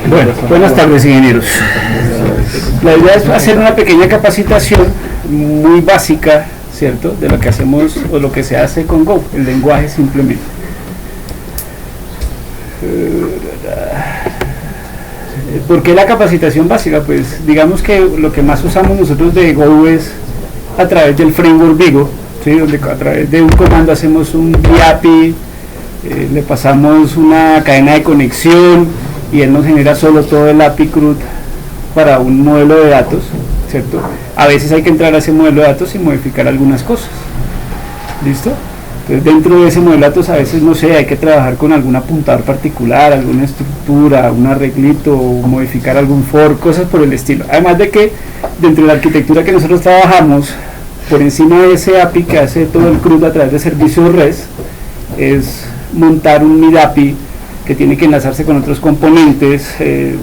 Bueno, buenas tardes, ingenieros. La idea es hacer una pequeña capacitación muy básica, ¿cierto?, de lo que hacemos o lo que se hace con Go, el lenguaje simplemente. ¿Por qué la capacitación básica? Pues digamos que lo que más usamos nosotros de Go es a través del framework Vigo, ¿sí?, donde a través de un comando hacemos un API, le pasamos una cadena de conexión y él nos genera solo todo el API CRUD para un modelo de datos, ¿cierto? A veces hay que entrar a ese modelo de datos y modificar algunas cosas. ¿Listo? Entonces dentro de ese modelo de datos a veces, no sé, hay que trabajar con algún apuntador particular, alguna estructura, un arreglito, modificar algún for, cosas por el estilo. Además de que dentro de la arquitectura que nosotros trabajamos, por encima de ese API que hace todo el CRUD a través de servicios REST, es montar un MID-API que tiene que enlazarse con otros componentes, el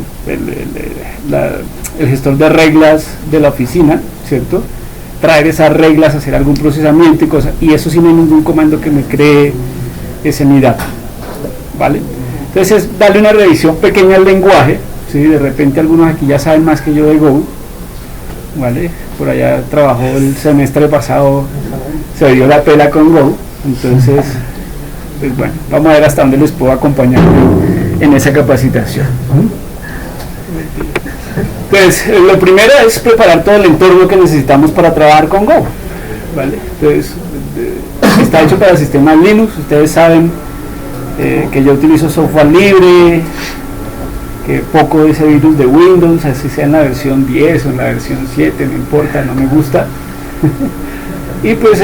gestor de reglas de la oficina, ¿cierto?, traer esas reglas, hacer algún procesamiento y cosas, y eso sin ningún comando que me cree ese MID-API, ¿vale? Entonces es darle una revisión pequeña al lenguaje, ¿sí? De repente algunos aquí ya saben más que yo de Go, ¿vale? Por allá trabajó el semestre pasado, se dio la pela con Go, entonces pues bueno, vamos a ver hasta dónde les puedo acompañar en esa capacitación. Pues lo primero es preparar todo el entorno que necesitamos para trabajar con Go, ¿vale? Entonces está hecho para sistemas Linux. Ustedes saben que yo utilizo software libre, que poco de ese virus de Windows, así sea en la versión 10 o en la versión 7, no importa, no me gusta. Y pues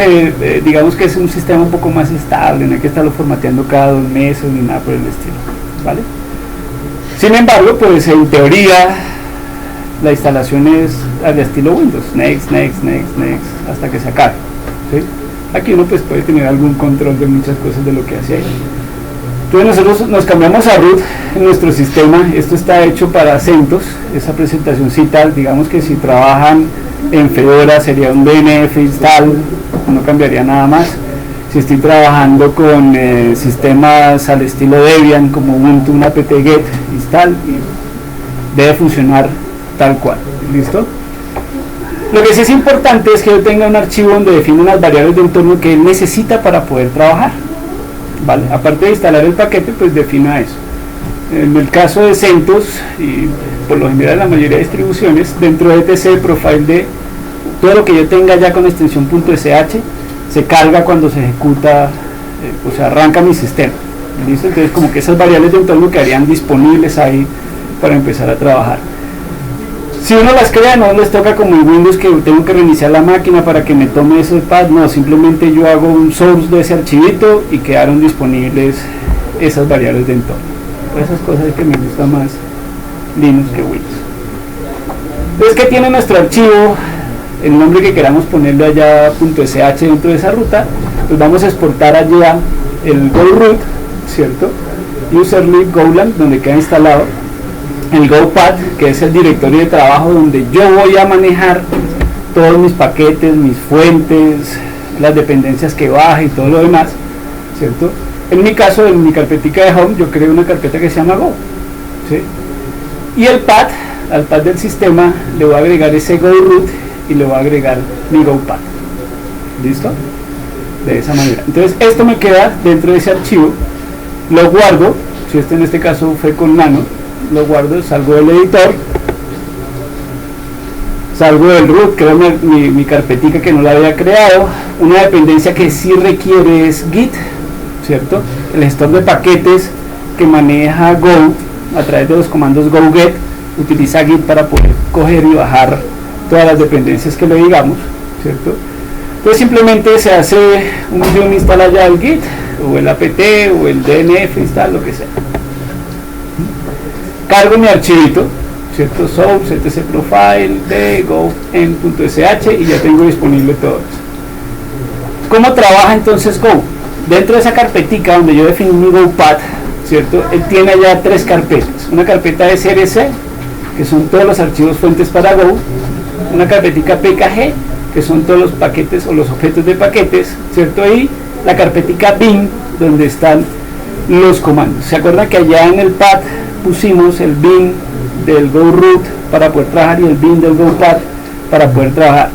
digamos que es un sistema un poco más estable, no hay que estarlo formateando cada 2 meses ni nada por el estilo, ¿vale? Sin embargo, pues en teoría la instalación es al estilo Windows, next, hasta que se acabe, ¿sí? Aquí uno pues puede tener algún control de muchas cosas de lo que hace ahí. Entonces nosotros nos cambiamos a root en nuestro sistema. Esto está hecho para CentOS, esa presentacioncita, digamos que si trabajan en Fedora sería un DNF install, no cambiaría nada más. Si estoy trabajando con sistemas al estilo Debian como Ubuntu, un apt-get install, y debe funcionar tal cual. ¿Listo? Lo que sí es importante es que yo tenga un archivo donde define las variables de entorno que él necesita para poder trabajar, ¿vale? Aparte de instalar el paquete, pues defina eso. En el caso de CentOS y por lo general en la mayoría de distribuciones, dentro de etc el profile de todo lo que yo tenga ya con extensión .sh se carga cuando se ejecuta, o sea, arranca mi sistema. ¿Listo? Entonces como que esas variables de entorno quedarían disponibles ahí para empezar a trabajar. Si uno las crea, no les toca como en Windows que tengo que reiniciar la máquina para que me tome ese path, no, simplemente yo hago un source de ese archivito y quedaron disponibles esas variables de entorno. Esas cosas que me gusta más Linux que Windows. Entonces, ¿qué tiene nuestro archivo? El nombre que queramos ponerle allá .sh dentro de esa ruta, pues vamos a exportar allá el go root, ¿cierto? Userlib Golang, donde queda instalado el GoPad, que es el directorio de trabajo donde yo voy a manejar todos mis paquetes, mis fuentes, las dependencias que baje y todo lo demás, ¿cierto? En mi caso, en mi carpetica de home, yo creo una carpeta que se llama Go, ¿sí? Y el pad, al pad del sistema, le voy a agregar ese go root y le voy a agregar mi GoPad. ¿Listo? De esa manera. Entonces, esto me queda dentro de ese archivo, lo guardo, si este en este caso fue con nano, lo guardo, salgo del editor, salgo del root, creo mi carpetica que no la había creado. Una dependencia que sí requiere es Git, ¿cierto? El gestor de paquetes que maneja Go a través de los comandos go-get utiliza Git para poder coger y bajar todas las dependencias que le digamos, ¿cierto? Entonces simplemente se hace un install allá el Git o el apt o el dnf install, lo que sea. Cargo mi archivito, ¿cierto? Source, etc profile de go en .sh y ya tengo disponible todo eso. ¿Cómo trabaja entonces Go? Dentro de esa carpetica donde yo definí mi GoPad, ¿cierto? Él tiene allá 3 carpetas. Una carpeta de src, que son todos los archivos fuentes para Go. Una carpetica pkg, que son todos los paquetes o los objetos de paquetes, ¿cierto? Y la carpetica bin, donde están los comandos. ¿Se acuerdan que allá en el pad pusimos el bin del go root para poder trabajar y el bin del go pad para poder trabajar?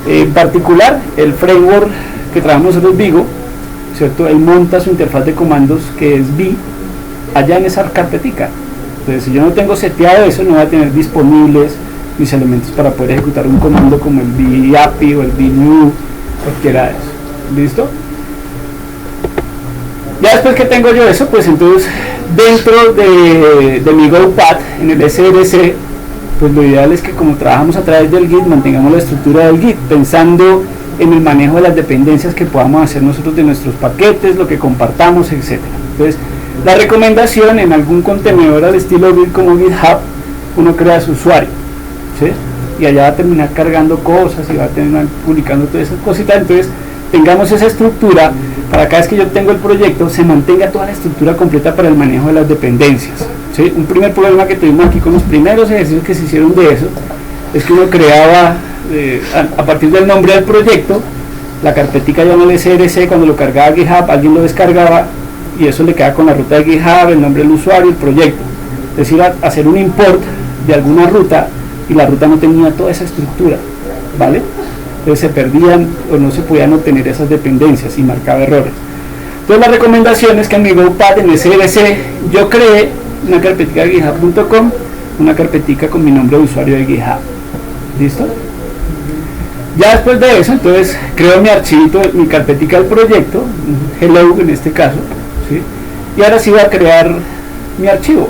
En particular, el framework que trabajamos nosotros, Vigo, ¿cierto? Él monta su interfaz de comandos que es B allá en esa carpetica. Entonces, si yo no tengo seteado eso, no voy a tener disponibles mis elementos para poder ejecutar un comando como el B API o el B new, cualquiera de esos. ¿Listo? Ya después que tengo yo eso, pues entonces dentro de mi GoPad, en el SRC, pues lo ideal es que como trabajamos a través del Git, mantengamos la estructura del Git, pensando en el manejo de las dependencias que podamos hacer nosotros de nuestros paquetes, lo que compartamos, etc. Entonces, la recomendación en algún contenedor al estilo Git como GitHub, uno crea su usuario, ¿sí? Y allá va a terminar cargando cosas y va a terminar publicando todas esas cositas. Entonces, tengamos esa estructura para cada vez que yo tengo el proyecto, se mantenga toda la estructura completa para el manejo de las dependencias, ¿sí? Un primer problema que tuvimos aquí con los primeros ejercicios que se hicieron de eso, es que uno creaba, a partir del nombre del proyecto, la carpetica ya en el SRC, cuando lo cargaba GitHub, alguien lo descargaba, y eso le queda con la ruta de GitHub, el nombre del usuario, el proyecto. Es decir, hacer un import de alguna ruta, y la ruta no tenía toda esa estructura, ¿vale? Entonces se perdían o no se podían obtener esas dependencias y marcaba errores. Entonces la recomendación es que en mi GoPad, en SRC, yo creé una carpetica de github.com, una carpetica con mi nombre de usuario de GitHub. ¿Listo? Ya después de eso, entonces creo mi archivito, mi carpetica del proyecto, hello en este caso, ¿sí? Y ahora sí voy a crear mi archivo.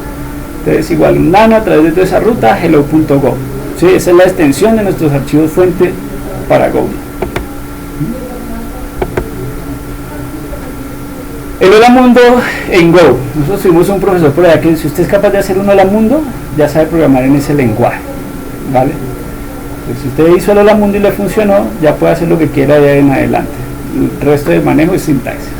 Entonces igual un nano a través de toda esa ruta, hello.go, ¿sí? Esa es la extensión de nuestros archivos fuente para Go. El Hola Mundo en Go. Nosotros tuvimos un profesor por allá que si usted es capaz de hacer un Hola Mundo, ya sabe programar en ese lenguaje, ¿vale? Pues si usted hizo el Hola Mundo y le funcionó, ya puede hacer lo que quiera de ahí en adelante. El resto de manejo es sintaxis.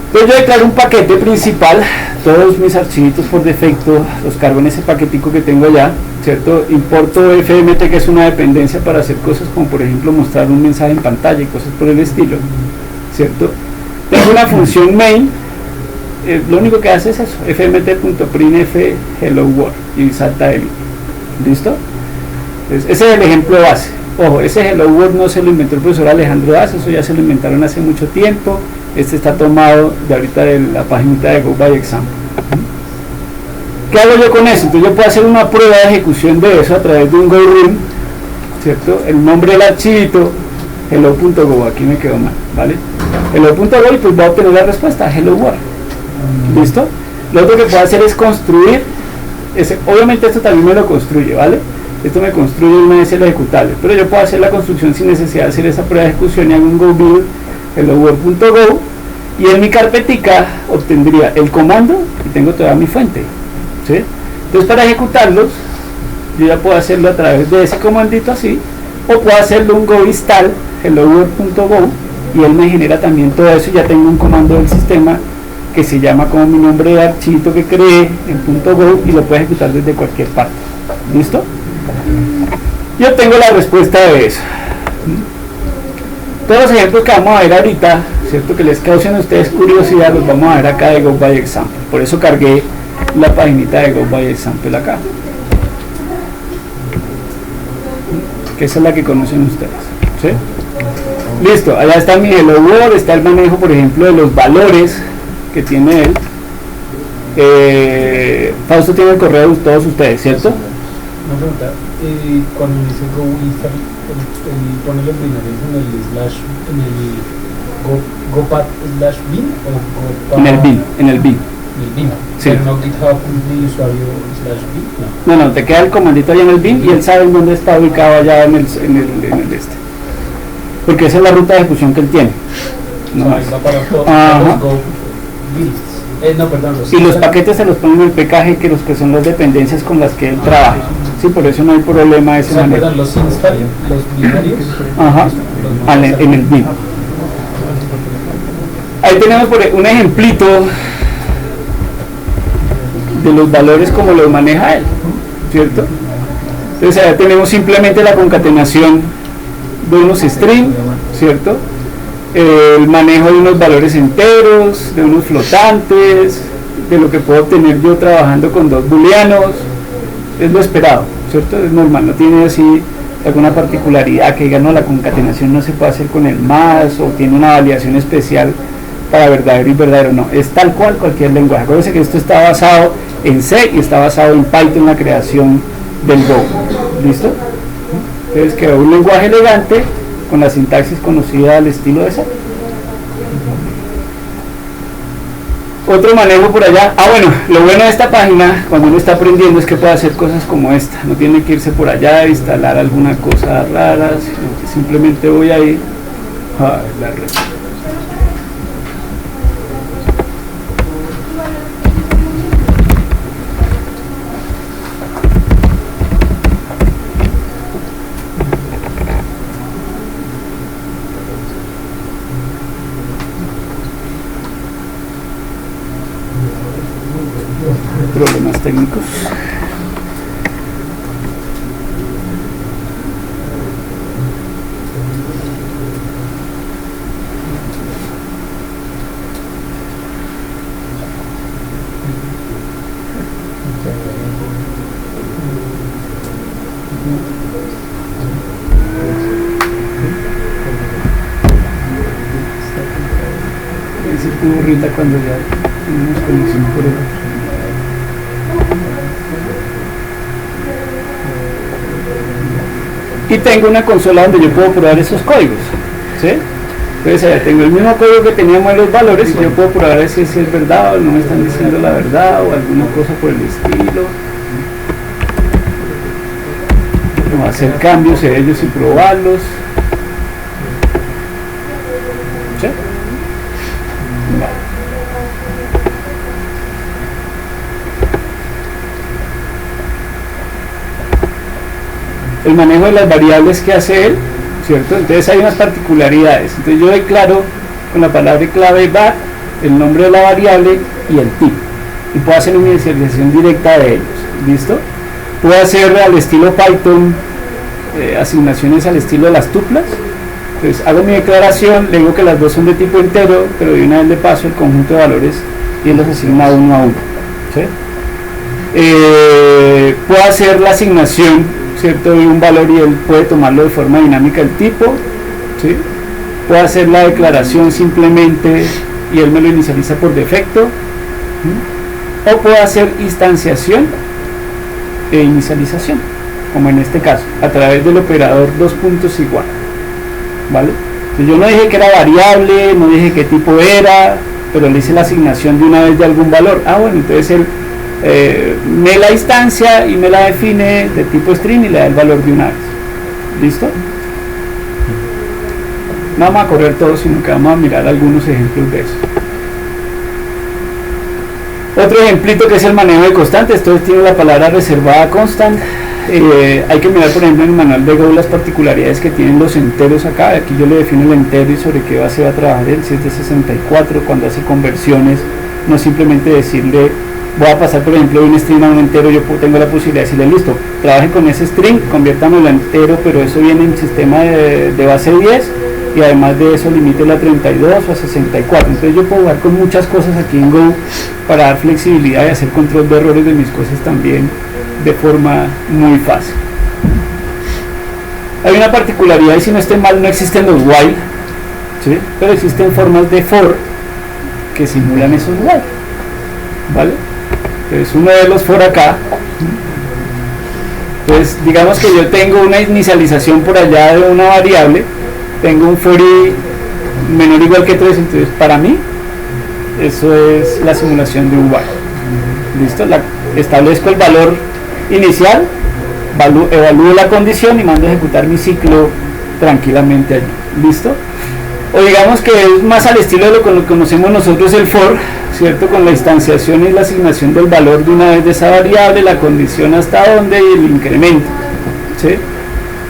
Entonces yo declaro un paquete principal, todos mis archivitos por defecto los cargo en ese paquetico que tengo allá, ¿cierto? Importo FMT, que es una dependencia para hacer cosas como por ejemplo mostrar un mensaje en pantalla y cosas por el estilo, ¿cierto? Tengo una función main, lo único que hace es eso, fmt.printf hello world, y salta el ¿listo? Entonces, ese es el ejemplo base. Ojo, ese hello world no se lo inventó el profesor Alejandro Das, eso ya se lo inventaron hace mucho tiempo. Este está tomado de ahorita de la página de Go by Example. ¿Qué hago yo con eso? Entonces yo puedo hacer una prueba de ejecución de eso a través de un Go Run, ¿cierto? El nombre del archivito, hello.go, aquí me quedó mal, ¿vale? Hello.go, y pues voy a obtener la respuesta, hello world. ¿Listo? Lo otro que puedo hacer es construir, obviamente esto también me lo construye, ¿vale? Esto me construye una vez el ejecutable, pero yo puedo hacer la construcción sin necesidad de hacer esa prueba de ejecución y hago un go build hello.go, y en mi carpetica obtendría el comando y tengo toda mi fuente, ¿sí? Entonces para ejecutarlos yo ya puedo hacerlo a través de ese comandito así, o puedo hacerlo un go install hello.go y él me genera también todo eso, y ya tengo un comando del sistema que se llama como mi nombre de archivo que creé en .go y lo puedo ejecutar desde cualquier parte. ¿Listo? Yo tengo la respuesta de eso. Todos los ejemplos que vamos a ver ahorita, ¿cierto? Que les causen a ustedes curiosidad, los vamos a ver acá de Go by Example. Por eso cargué la paginita de Go by Example acá, que esa es la que conocen ustedes, ¿sí? Listo, allá está mi hello world, está el manejo, por ejemplo, de los valores que tiene él. Fausto tiene el correo de todos ustedes, ¿cierto? Una pregunta, cuando dice Go install, pone los binarios en el slash, en el GoPad slash bin o GoPad, En el bin. en el bin, Sí. pero no GitHub de usuario slash bin, No, te queda el comandito allá en el bin y él sabe en dónde está ubicado allá en el este. Porque esa es la ruta de ejecución que él tiene. no, No, va para todos Ajá. los Go builds. No, perdón, y los paquetes se los ponen en el PKG, que son las dependencias con las que él trabaja. Sí, por eso no hay problema de ese ¿Se manejo. acuerdan los install, los binarios? Ajá, en el bin. Ahí tenemos un ejemplito de los valores como los maneja él, ¿cierto? Entonces allá tenemos simplemente la concatenación de unos string, ¿cierto? el manejo de unos valores enteros, de unos flotantes, de lo que puedo obtener yo trabajando con dos booleanos, es lo esperado, ¿cierto? Es normal, no tiene así alguna particularidad que diga, no, la concatenación no se puede hacer con el más, o tiene una validación especial para verdadero y verdadero, no, es tal cual cualquier lenguaje. Acuérdense que esto está basado en C y está basado en Python, la creación del Go, ¿listo? Entonces quedó un lenguaje elegante con la sintaxis conocida al estilo de C. Otro manejo por allá. Bueno, lo bueno de esta página cuando uno está aprendiendo es que puede hacer cosas como esta, no tiene que irse por allá a instalar alguna cosa rara, sino que simplemente voy ahí a la red. Problemas técnicos. Ese tuvo Rita cuando ya tenemos conexión por el y tengo una consola donde yo puedo probar esos códigos, ¿sí? Entonces allá tengo el mismo código que teníamos en los valores y yo puedo probar si es verdad o no me están diciendo la verdad o alguna cosa por el estilo. Como hacer cambios en ellos y probarlos, ¿sí? Vale. El manejo de las variables que hace él, ¿cierto? Entonces hay unas particularidades. Entonces yo declaro con la palabra clave var el nombre de la variable y el tipo. Y puedo hacer una inicialización directa de ellos. ¿Listo? Puedo hacer al estilo Python asignaciones al estilo de las tuplas. Entonces hago mi declaración, le digo que las dos son de tipo entero, pero de una vez le paso el conjunto de valores y él los asigna uno a uno, ¿sí? Puedo hacer la asignación, ¿cierto?, de un valor y él puede tomarlo de forma dinámica el tipo, ¿sí? Puedo hacer la declaración simplemente y él me lo inicializa por defecto, ¿sí? O puedo hacer instanciación e inicialización, como en este caso, a través del operador dos puntos igual, ¿vale? Entonces yo no dije que era variable, no dije qué tipo era, pero le hice la asignación de una vez de algún valor. Bueno, entonces él me la instancia y me la define de tipo string y le da el valor de una vez. ¿Listo? No vamos a correr todo, sino que vamos a mirar algunos ejemplos de eso. Otro ejemplito que es el manejo de constantes. Entonces tiene la palabra reservada constant. Hay que mirar, por ejemplo, en el manual de Go las particularidades que tienen los enteros acá. Aquí yo le defino el entero y sobre qué base va a trabajar él. Si es de 64, cuando hace conversiones, no simplemente decirle voy a pasar, por ejemplo, de un string a un entero, yo tengo la posibilidad de decirle listo, trabaje con ese string, conviértamelo a entero, pero eso viene en sistema de base 10 y además de eso limítelo a 32 o a 64. Entonces yo puedo jugar con muchas cosas aquí en Go para dar flexibilidad y hacer control de errores de mis cosas también de forma muy fácil. Hay una particularidad y si no estoy mal no existen los while, ¿sí? Pero existen formas de for que simulan esos while, ¿vale? Entonces uno de los for acá, pues digamos que yo tengo una inicialización por allá de una variable, tengo un for i menor o igual que 3, entonces para mí eso es la simulación de un while. ¿Listo? Establezco el valor inicial, evalúo la condición y mando a ejecutar mi ciclo tranquilamente allí. ¿Listo? O digamos que es más al estilo de lo que conocemos nosotros el for, ¿cierto? Con la instanciación y la asignación del valor de una vez de esa variable, la condición hasta dónde y el incremento, ¿sí?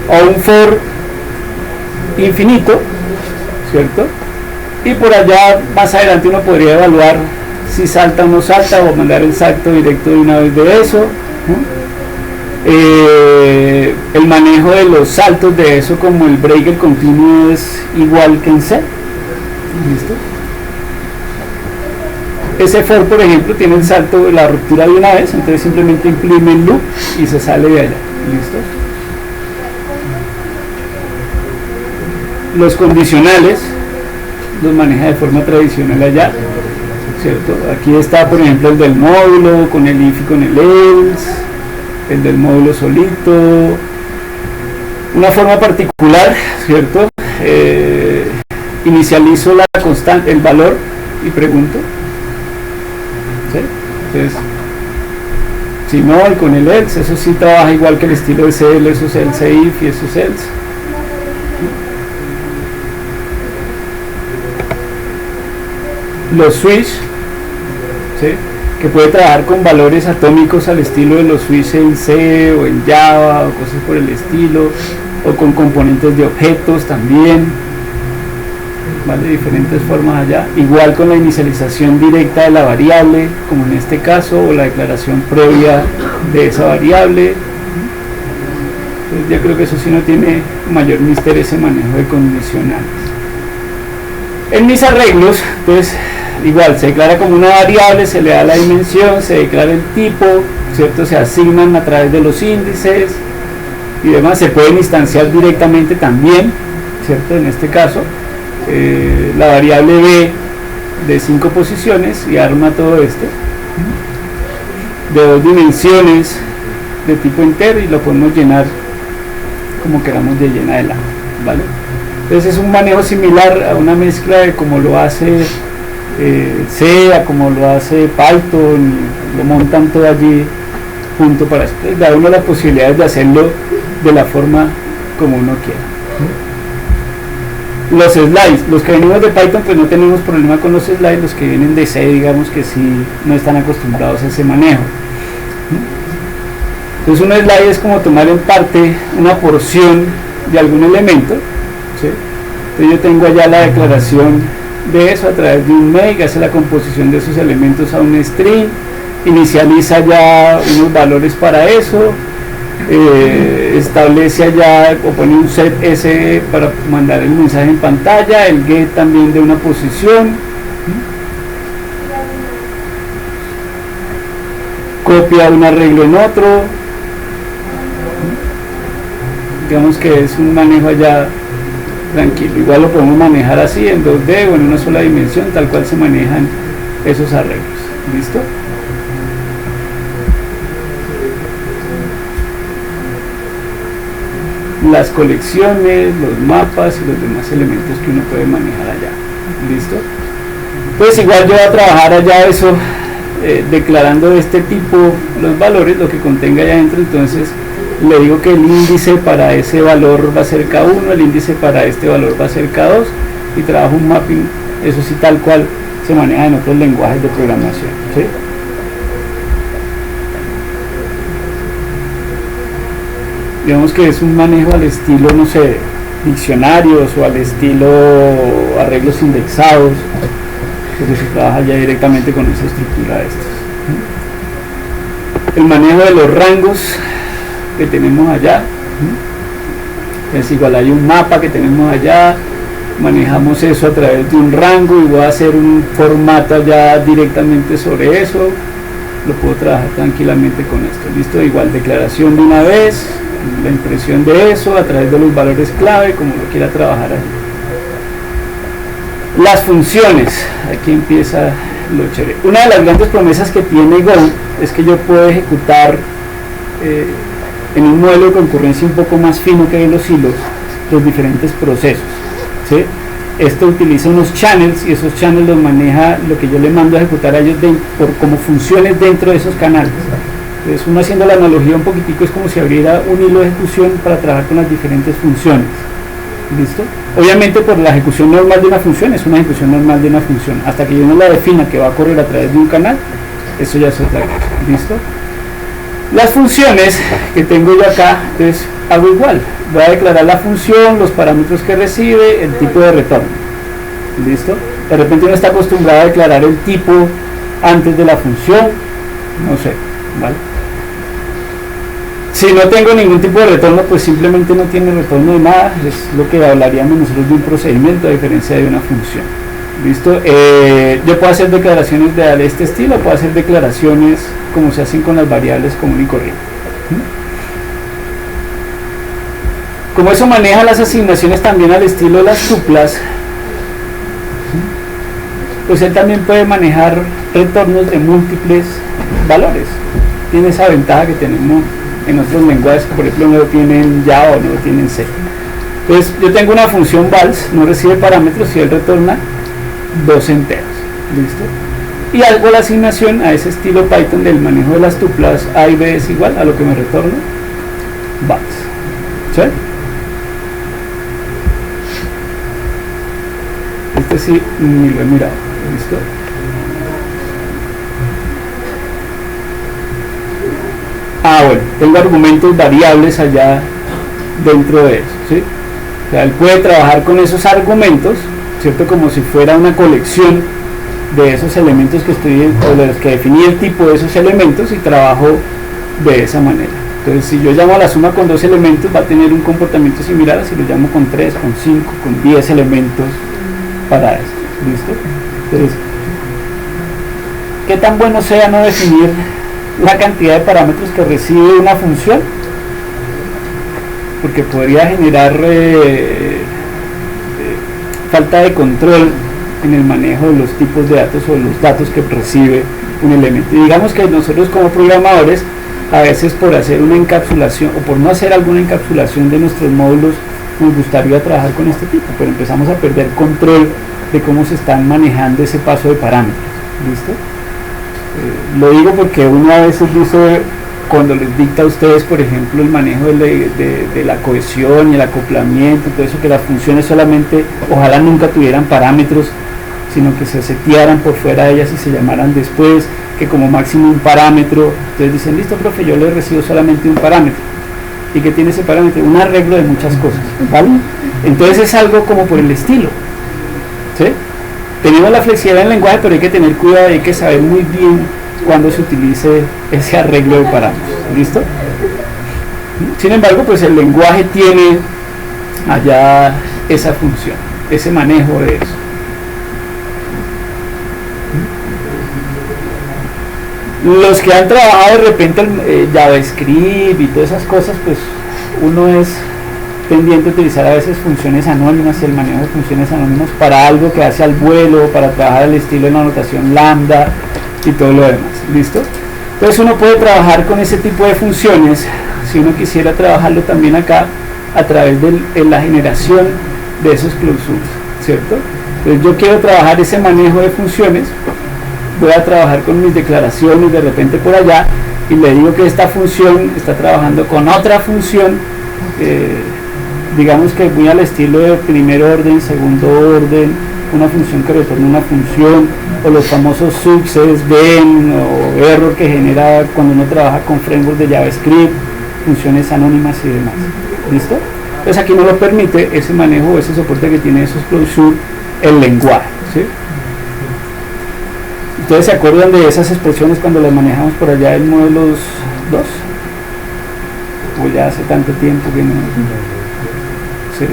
O un for infinito, ¿cierto? Y por allá más adelante uno podría evaluar si salta o no salta o mandar el salto directo de una vez de eso, ¿no? El manejo de los saltos de eso, como el break, el continuo, es igual que en C, ¿Listo? Ese for, por ejemplo, tiene el salto, la ruptura de una vez, entonces simplemente imprime el loop y se sale de allá. ¿Listo? Los condicionales los maneja de forma tradicional allá, ¿cierto? Aquí está, por ejemplo, el del módulo, con el if y con el else, el del módulo solito. Una forma particular, ¿cierto? Inicializo la constante, el valor, y pregunto. ¿Sí? Entonces, si no, y con el else, eso sí trabaja igual que el estilo de CL, eso es else if y eso es else. Los switch, ¿sí? Que puede trabajar con valores atómicos al estilo de los switch en C o en Java o cosas por el estilo, o con componentes de objetos también, ¿vale? Diferentes formas allá, igual con la inicialización directa de la variable, como en este caso, o la declaración previa de esa variable. Entonces ya creo que eso sí no tiene mayor misterio, ese manejo de condicionales. En mis arreglos, entonces igual se declara como una variable, se le da la dimensión, se declara el tipo, ¿cierto? Se asignan a través de los índices y demás, se pueden instanciar directamente también, ¿cierto? En este caso, la variable b de 5 posiciones y arma todo esto, de 2 dimensiones de tipo entero, y lo podemos llenar como queramos de llena de la, ¿vale? Entonces es un manejo similar a una mezcla de como lo hace C, a como lo hace Python, lo montan todo allí junto para eso. Entonces da uno las posibilidades de hacerlo de la forma como uno quiera. Los slides, los que venimos de Python pues no tenemos problema con los slides, los que vienen de C digamos que sí no están acostumbrados a ese manejo. Entonces un slide es como tomar en parte una porción de algún elemento, ¿sí? Entonces yo tengo allá la declaración de eso a través de un make, hace la composición de esos elementos a un string, inicializa ya unos valores para eso, establece allá o pone un set S para mandar el mensaje en pantalla, el get también de una posición, copia un arreglo en otro, digamos que es un manejo allá tranquilo. Igual lo podemos manejar así en 2D o en una sola dimensión, tal cual se manejan esos arreglos. ¿Listo? Las colecciones, los mapas y los demás elementos que uno puede manejar allá. ¿Listo? Pues igual yo voy a trabajar allá eso, declarando de este tipo los valores, lo que contenga allá adentro. Entonces le digo que el índice para ese valor va a ser K1, el índice para este valor va a ser K2, y trabajo un mapping, eso sí tal cual se maneja en otros lenguajes de programación, ¿sí? Digamos que es un manejo al estilo, no sé, diccionarios o al estilo arreglos indexados, porque se trabaja ya directamente con esa estructura de estos. El manejo de los rangos que tenemos allá, es igual, hay un mapa que tenemos allá, manejamos eso a través de un rango y voy a hacer un formato allá directamente sobre eso, lo puedo trabajar tranquilamente con esto. Listo, igual declaración de una vez, la impresión de eso a través de los valores clave, como lo quiera trabajar ahí. Las funciones, aquí empieza lo chévere. Una de las grandes promesas que tiene Go es que yo puedo ejecutar en un modelo de concurrencia un poco más fino que de los hilos, los diferentes procesos, ¿sí? Esto utiliza unos channels y esos channels los maneja lo que yo le mando a ejecutar a ellos como funciones dentro de esos canales. Entonces uno, haciendo la analogía un poquitico, es como si abriera un hilo de ejecución para trabajar con las diferentes funciones. ¿Listo? Obviamente por la ejecución normal de una función es una ejecución normal de una función, hasta que yo no la defina que va a correr a través de un canal, eso ya es otra cosa. ¿Listo? Las funciones que tengo yo acá, entonces hago igual, voy a declarar la función, los parámetros que recibe, el tipo de retorno. ¿Listo? De repente uno está acostumbrado a declarar el tipo antes de la función, no sé, ¿vale? Si no tengo ningún tipo de retorno, pues simplemente no tiene retorno de nada, es lo que hablaríamos nosotros de un procedimiento a diferencia de una función. ¿Listo? Yo puedo hacer declaraciones de este estilo, puedo hacer declaraciones como se hacen con las variables común y corriente. Como eso maneja las asignaciones también al estilo de las tuplas, pues él también puede manejar retornos de múltiples valores. Tiene esa ventaja que tenemos en otros lenguajes, que por ejemplo no lo tienen Java o no lo tienen C. Entonces yo tengo una función vals, no recibe parámetros y él retorna 2 enteros. ¿Listo? Y hago la asignación a ese estilo Python del manejo de las tuplas A y B es igual a lo que me retorna vals. ¿Sí? Este sí ni lo he mirado. ¿Listo? Bueno, tengo argumentos variables allá dentro de eso, ¿sí? O sea, él puede trabajar con esos argumentos, ¿cierto? Como si fuera una colección de esos elementos que estoy, o de los que definí el tipo de esos elementos, y trabajo de esa manera. Entonces, si yo llamo a la suma con 2 elementos, va a tener un comportamiento similar a si lo llamo con 3, con 5, con 10 elementos para esto. ¿Listo? Entonces, ¿qué tan bueno sea no definir la cantidad de parámetros que recibe una función? Porque podría generar falta de control en el manejo de los tipos de datos o los datos que recibe un elemento. Y digamos que nosotros como programadores, a veces por hacer una encapsulación o por no hacer alguna encapsulación de nuestros módulos, nos gustaría trabajar con este tipo, pero empezamos a perder control de cómo se están manejando ese paso de parámetros. ¿Listo? Lo digo porque uno a veces dice, cuando les dicta a ustedes, por ejemplo, el manejo de la cohesión y el acoplamiento, todo eso, que las funciones solamente, ojalá nunca tuvieran parámetros, sino que se setearan por fuera de ellas y se llamaran después, que como máximo un parámetro. Entonces dicen, listo, profe, yo le recibo solamente un parámetro. ¿Y qué tiene ese parámetro? Un arreglo de muchas cosas, ¿vale? Entonces es algo como por el estilo, ¿sí? Tenemos la flexibilidad en el lenguaje, pero hay que tener cuidado, hay que saber muy bien cuándo se utilice ese arreglo de parámetros. ¿Listo? Sin embargo, pues el lenguaje tiene allá esa función, ese manejo de eso. Los que han trabajado de repente JavaScript y todas esas cosas, pues uno es pendiente de utilizar a veces funciones anónimas y el manejo de funciones anónimas para algo que hace al vuelo, para trabajar al estilo de la notación lambda y todo lo demás. ¿Listo? Entonces uno puede trabajar con ese tipo de funciones si uno quisiera trabajarlo también acá a través de la generación de esos clausuras, ¿cierto? Entonces yo quiero trabajar ese manejo de funciones, voy a trabajar con mis declaraciones de repente por allá y le digo que esta función está trabajando con otra función, digamos que muy al estilo de primer orden, segundo orden, una función que retorna una función, o los famosos success, then o error que genera cuando uno trabaja con frameworks de JavaScript, funciones anónimas y demás. ¿Listo? Entonces aquí no lo permite ese manejo, ese soporte que tiene esos closure, el lenguaje, ¿sí? ¿Ustedes se acuerdan de esas expresiones cuando las manejamos por allá en modelos 2? O ya hace tanto tiempo que no. Sí.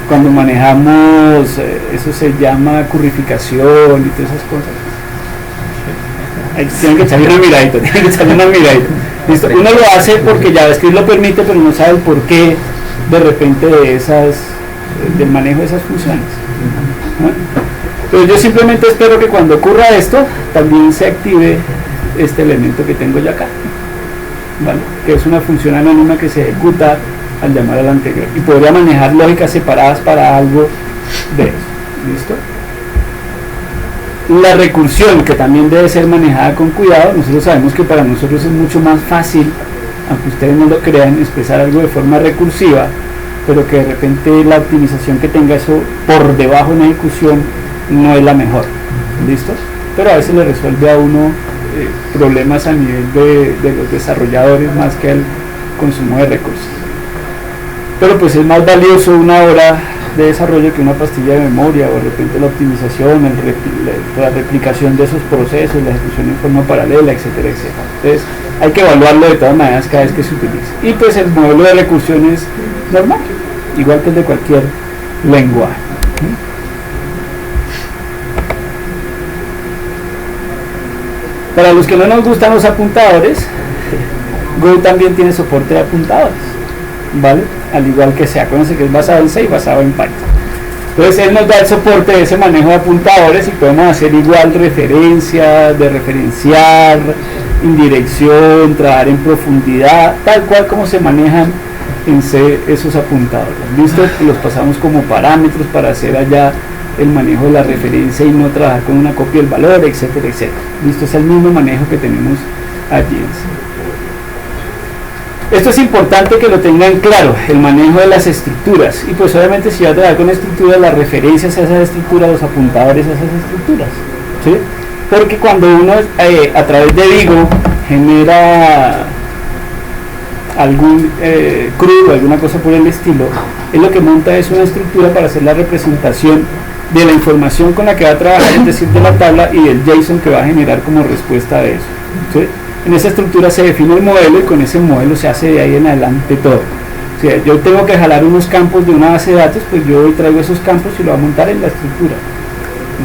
Cuando manejamos, eso se llama currificación y todas esas cosas. Tienen que echarle una miradita, ¿Listo? Uno lo hace porque JavaScript lo permite, pero no sabe el porqué de repente de del manejo de esas funciones. ¿No? Entonces yo simplemente espero que cuando ocurra esto, también se active este elemento que tengo ya acá, ¿vale? Que es una función anónima que se ejecuta al llamar al anterior, y podría manejar lógicas separadas para algo de eso. ¿Listo? La recursión, que también debe ser manejada con cuidado. Nosotros sabemos que para nosotros es mucho más fácil, aunque ustedes no lo crean, expresar algo de forma recursiva, pero que de repente la optimización que tenga eso por debajo en ejecución no es la mejor. ¿Listo? Pero a veces le resuelve a uno problemas a nivel de los desarrolladores más que el consumo de recursos. Pero pues es más valioso una hora de desarrollo que una pastilla de memoria, o de repente la optimización, la replicación de esos procesos, la ejecución en forma paralela, etcétera, etcétera. Entonces hay que evaluarlo de todas maneras cada vez que se utilice. Y pues el modelo de recursión es normal, igual que el de cualquier lenguaje. Para los que no nos gustan los apuntadores, Go también tiene soporte de apuntadores, ¿vale? Al igual que C, acuérdense que es basado en C y basado en Python. Entonces él nos da el soporte de ese manejo de apuntadores y podemos hacer igual referencia, de referenciar, indirección, trabajar en profundidad, tal cual como se manejan en C esos apuntadores. ¿Listo? Los pasamos como parámetros para hacer allá el manejo de la referencia y no trabajar con una copia del valor, etcétera, etcétera. ¿Listo? Es el mismo manejo que tenemos allí en C. Esto es importante que lo tengan claro, el manejo de las estructuras, y pues obviamente si va a trabajar con estructuras, las referencias a esas estructuras, los apuntadores a esas estructuras, ¿sí? Porque cuando uno a través de Vigo genera algún CRUD o alguna cosa por el estilo, es lo que monta es una estructura para hacer la representación de la información con la que va a trabajar, es decir, de la tabla y del JSON que va a generar como respuesta de eso, ¿sí? En esa estructura se define el modelo y con ese modelo se hace de ahí en adelante todo. O sea, yo tengo que jalar unos campos de una base de datos, pues yo hoy traigo esos campos y lo voy a montar en la estructura.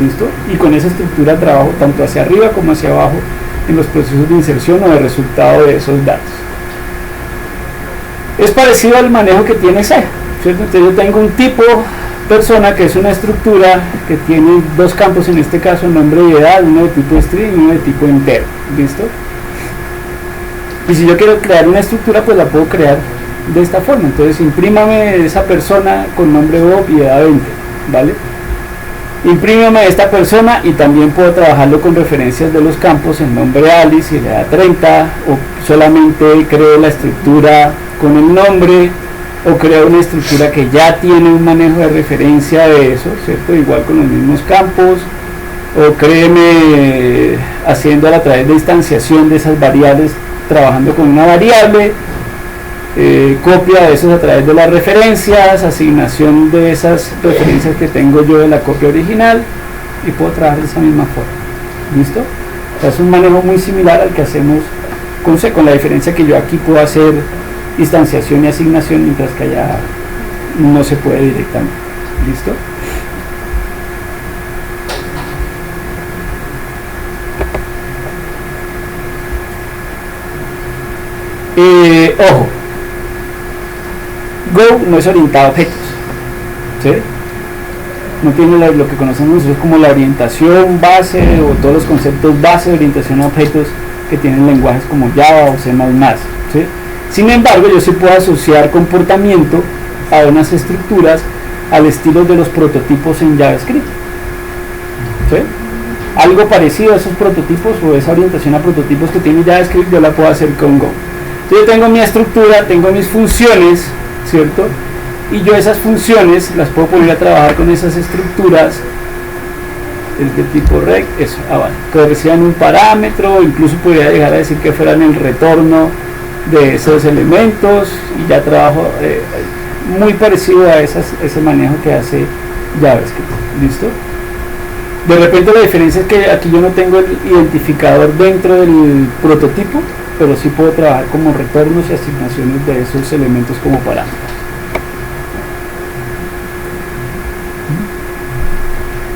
¿Listo? Y con esa estructura trabajo tanto hacia arriba como hacia abajo en los procesos de inserción o de resultado de esos datos. Es parecido al manejo que tiene C, ¿cierto? Entonces yo tengo un tipo persona que es una estructura que tiene dos campos, en este caso nombre y edad, uno de tipo string y uno de tipo entero. ¿Listo? Y si yo quiero crear una estructura, pues la puedo crear de esta forma. Entonces imprímame esa persona con nombre Bob y edad 20, ¿vale? Imprímame esta persona y también puedo trabajarlo con referencias de los campos, el nombre Alice y la edad 30, o solamente creo la estructura con el nombre, o creo una estructura que ya tiene un manejo de referencia de eso, ¿cierto? Igual con los mismos campos, o créeme haciéndola a través de instanciación de esas variables, trabajando con una variable, copia de esos a través de las referencias, asignación de esas referencias que tengo yo de la copia original, y puedo trabajar de esa misma forma. ¿Listo? O sea, es un manejo muy similar al que hacemos con C, con la diferencia que yo aquí puedo hacer instanciación y asignación, mientras que allá no se puede directamente. ¿Listo? Ojo, Go no es orientado a objetos, ¿sí? No tiene lo que conocemos nosotros como la orientación base o todos los conceptos base de orientación a objetos que tienen lenguajes como Java o C++, ¿sí? Sin embargo, yo sí puedo asociar comportamiento a unas estructuras al estilo de los prototipos en JavaScript, ¿sí? Algo parecido a esos prototipos o esa orientación a prototipos que tiene JavaScript, yo la puedo hacer con Go. Entonces yo tengo mi estructura, tengo mis funciones, ¿cierto? Y yo esas funciones las puedo poner a trabajar con esas estructuras, es de tipo rec, eso, vale, que reciban un parámetro, incluso podría llegar a decir que fueran el retorno de esos elementos, y ya trabajo muy parecido a ese manejo que hace JavaScript. ¿Listo? De repente la diferencia es que aquí yo no tengo el identificador dentro del prototipo, pero sí puedo trabajar como retornos y asignaciones de esos elementos como parámetros.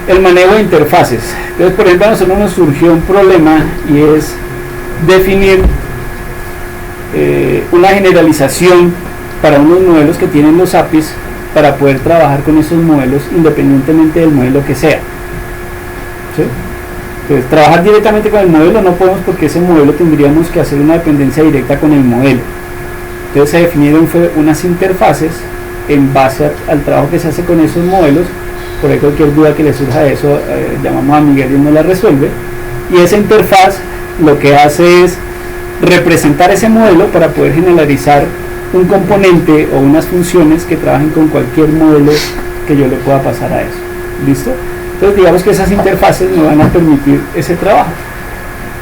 El manejo de interfaces. Entonces, por ejemplo, a nosotros nos surgió un problema, y es definir una generalización para unos modelos que tienen los APIs para poder trabajar con esos modelos independientemente del modelo que sea. ¿Sí? Entonces, trabajar directamente con el modelo no podemos, porque ese modelo tendríamos que hacer una dependencia directa con el modelo. Entonces se definieron unas interfaces en base al trabajo que se hace con esos modelos. Por ahí cualquier duda que le surja de eso, llamamos a Miguel y nos la resuelve. Y esa interfaz lo que hace es representar ese modelo para poder generalizar un componente o unas funciones que trabajen con cualquier modelo que yo le pueda pasar a eso. ¿Listo? Entonces digamos que esas interfaces me van a permitir ese trabajo.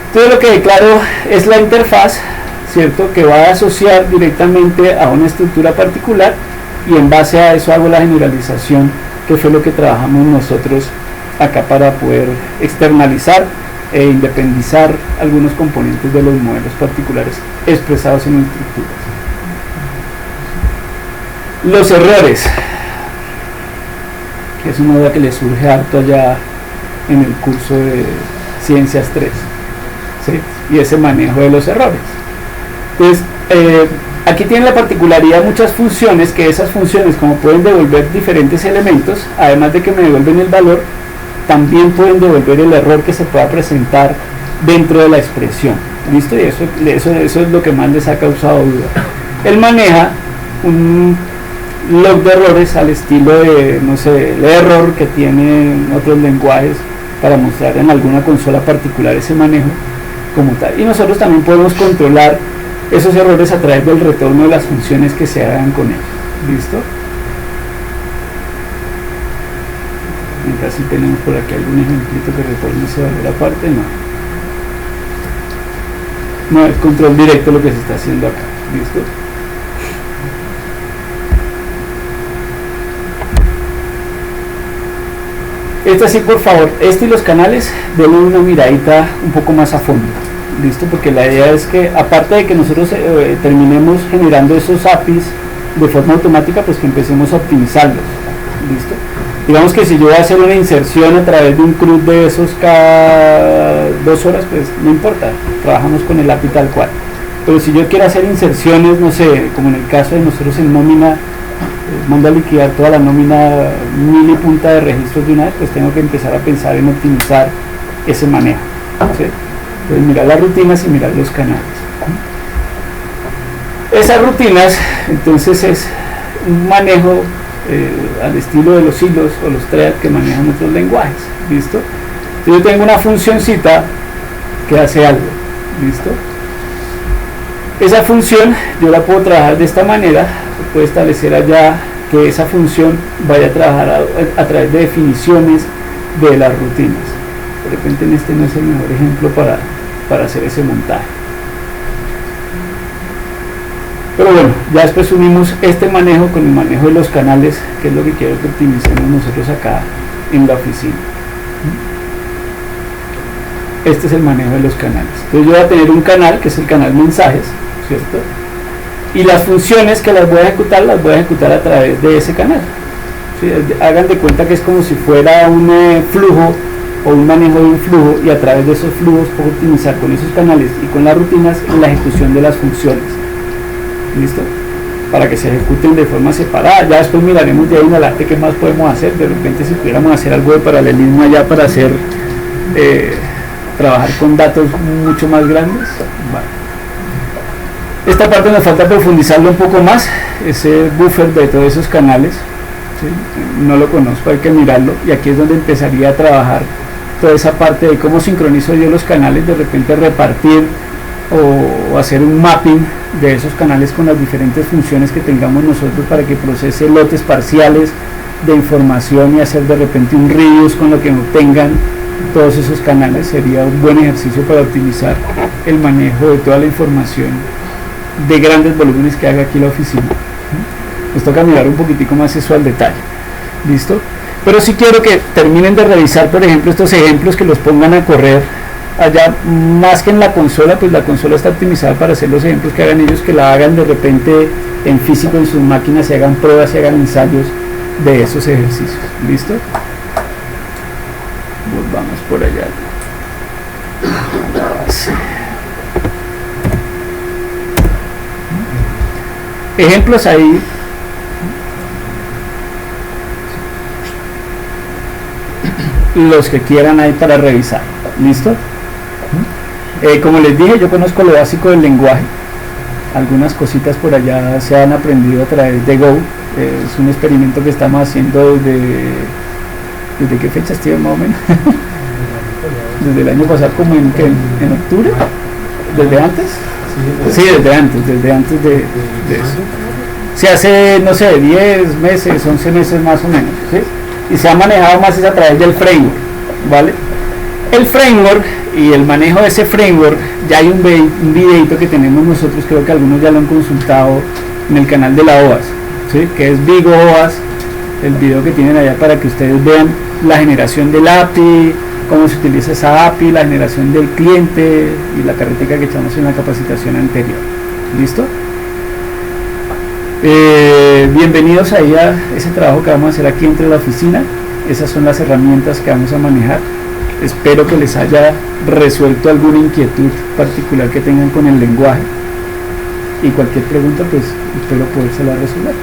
Entonces lo que declaro es la interfaz, ¿cierto?, que va a asociar directamente a una estructura particular, y en base a eso hago la generalización, que fue lo que trabajamos nosotros acá para poder externalizar e independizar algunos componentes de los modelos particulares expresados en estructuras. Los errores, que es una duda que le surge harto allá en el curso de Ciencias 3. ¿sí? Y ese manejo de los errores. Entonces, aquí tiene la particularidad muchas funciones, que esas funciones, como pueden devolver diferentes elementos, además de que me devuelven el valor, también pueden devolver el error que se pueda presentar dentro de la expresión. ¿Listo? Y eso es lo que más les ha causado duda. Él maneja un log de errores al estilo de, no sé, el error que tienen otros lenguajes para mostrar en alguna consola particular ese manejo como tal. Y nosotros también podemos controlar esos errores a través del retorno de las funciones que se hagan con ellos. ¿Listo? Mientras si tenemos por aquí algún ejemplito que retorne ese valor aparte, no es control directo lo que se está haciendo acá. ¿Listo? Sí, por favor, y los canales, denle una miradita un poco más a fondo. ¿Listo? Porque la idea es que, aparte de que nosotros terminemos generando esos APIs de forma automática, pues que empecemos a optimizarlos. ¿Listo? Digamos que si yo voy a hacer una inserción a través de un CRUD de esos cada 2 horas, pues no importa, trabajamos con el API tal cual. Pero si yo quiero hacer inserciones, no sé, como en el caso de nosotros en nómina, mando a liquidar toda la nómina 1000 y punta de registros de una vez, pues tengo que empezar a pensar en optimizar ese manejo. ¿Sí? Pues mirar las rutinas y mirar los canales. Esas rutinas, entonces, es un manejo al estilo de los hilos o los threads que manejan otros lenguajes. ¿Listo? Entonces yo tengo una funcioncita que hace algo. ¿Listo? Esa función yo la puedo trabajar de esta manera. Puedo establecer allá que esa función vaya a trabajar a través de definiciones de las rutinas. De repente en este no es el mejor ejemplo para hacer ese montaje. Pero bueno, ya después unimos este manejo con el manejo de los canales, que es lo que quiero que optimicemos nosotros acá en la oficina. Este es el manejo de los canales. Entonces yo voy a tener un canal, que es el canal mensajes, ¿cierto? Y las funciones que las voy a ejecutar a través de ese canal. ¿Sí? Hagan de cuenta que es como si fuera un flujo o un manejo de un flujo, y a través de esos flujos puedo optimizar con esos canales y con las rutinas la ejecución de las funciones. ¿Listo? Para que se ejecuten de forma separada. Ya después miraremos de ahí en adelante qué más podemos hacer. De repente si pudiéramos hacer algo de paralelismo allá para hacer trabajar con datos mucho más grandes. Vale. Esta parte nos falta profundizarlo un poco más, ese buffer de todos esos canales, ¿sí? No lo conozco, hay que mirarlo, y aquí es donde empezaría a trabajar toda esa parte de cómo sincronizo yo los canales, de repente repartir o hacer un mapping de esos canales con las diferentes funciones que tengamos nosotros para que procese lotes parciales de información y hacer de repente un reuse con lo que obtengan todos esos canales. Sería un buen ejercicio para optimizar el manejo de toda la información de grandes volúmenes que haga aquí la oficina. Nos toca mirar un poquitico más eso al detalle. ¿Listo? Pero sí quiero que terminen de revisar, por ejemplo, estos ejemplos, que los pongan a correr allá, más que en la consola, pues la consola está optimizada para hacer los ejemplos que hagan ellos, que la hagan de repente en físico en sus máquinas, y hagan pruebas y hagan ensayos de esos ejercicios. ¿Listo? Volvamos por allá. Ejemplos ahí. Los que quieran ahí para revisar. ¿Listo? Como les dije, yo conozco lo básico del lenguaje. Algunas cositas por allá se han aprendido a través de Go. Es un experimento que estamos haciendo ¿desde qué fecha, Steven, más o menos? Desde el año pasado, como en octubre. ¿Desde antes? Sí, desde antes de eso. Se hace, no sé, 10 meses, 11 meses más o menos, ¿sí? Y se ha manejado más es a través del framework, ¿vale? El framework y el manejo de ese framework, ya hay un videito que tenemos nosotros, creo que algunos ya lo han consultado en el canal de la OAS, ¿sí? Que es Big OAS, el video que tienen allá para que ustedes vean la generación del API, cómo se utiliza esa API, la generación del cliente y la carretica que echamos en la capacitación anterior. ¿Listo? Bienvenidos ahí a ese trabajo que vamos a hacer aquí entre la oficina. Esas son las herramientas que vamos a manejar. espero que les haya resuelto alguna inquietud particular que tengan con el lenguaje, y cualquier pregunta pues espero podérsela resolver.